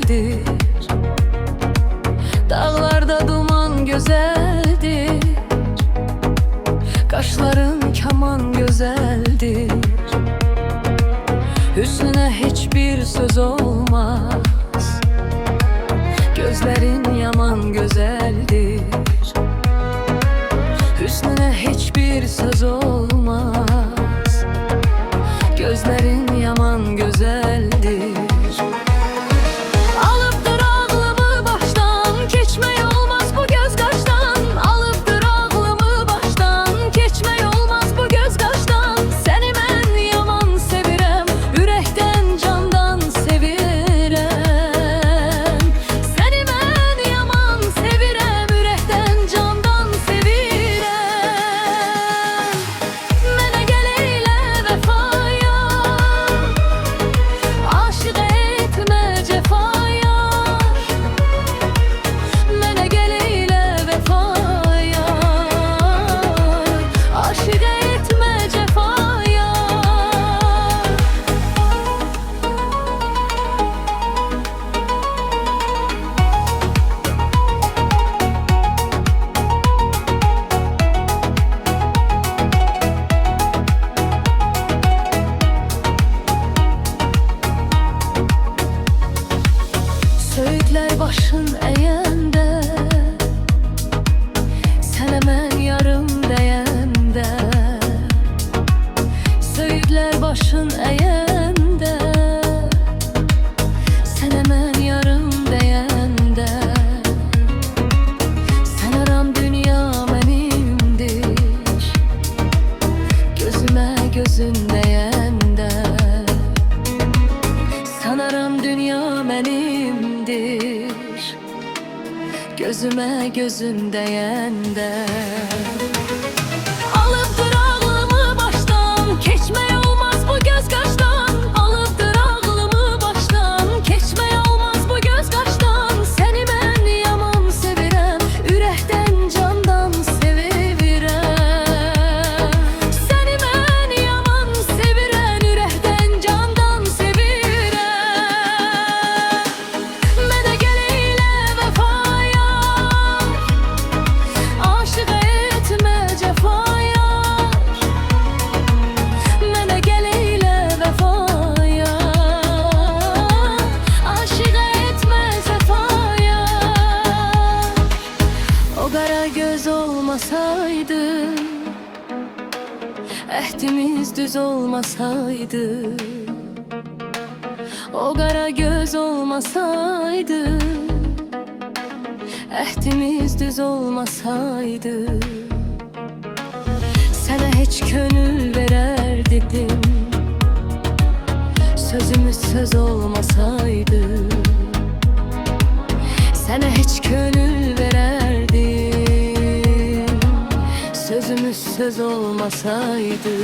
güzeldir. Dağlarda duman güzeldir. Kaşların kaman güzeldir. Hüsnüne hiçbir söz olmaz. Gözlerin yaman güzeldir. Hüsnüne hiçbir söz olmaz. Gözlerin yaman güzeldir. Alıptır ağlımı baştan, keçmək olmaz bu göz qaşdan. Alıptır ağlımı baştan, keçmək olmaz bu göz qaşdan. Səni mən yaman sevirəm, ürəkdən candan sevirəm. Səni mən yaman sevirəm, ürəkdən candan sevirəm. Mənə gəl eylə vəfaya, aşıq etmə cəfaya. Mənə gəl eylə vəfaya, aşıq etmə cəfaya. Söğütlər başın əyəndə, sənə mən yarım deyəndə. Söğütlər başın əyəndə, sənə mən yarım deyəndə. Sanıram dünya mənimdir, gözümə gözün deyəndə. Sanıram dünya mənimdir, gözümə gözün deyəndə. Alıptır ağlımı başdan, keçmək olmaz bu göz qaşdan. Alıptır ağlımı başdan, keçmək olmaz bu göz qaşdan. Səni mən yaman sevirəm, ürəkdən candan sevirəm. Səni mən yaman sevirəm, ürəkdən candan sevirəm. Mənə gəl eylə vəfaya, aşıq etmə cəfaya. Mənə gəl eylə vəfaya, aşıq etmə cəfaya. O qara göz olmasaydı, əhdimiz düz olmasaydı. O qara göz olmasaydı, əhdimiz düz olmasaydı. Sənə heç könül verərdim, sözümüz söz olmasaydı. Sənə heç könül verərdim, sözümüz söz olmasaydı.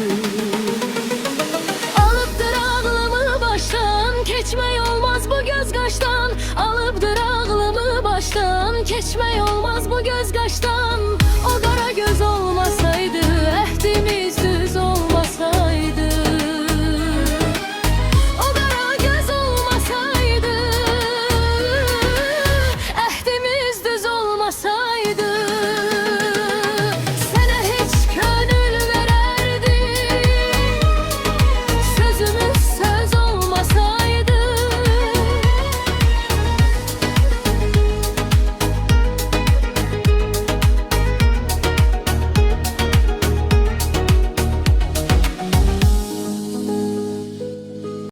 Alıptır ağlımı baştan, keçmək olmaz bu göz qaşdan. Alıptır ağlımı baştan, keçmək olmaz bu göz qaşdan. O qara göz olmaz.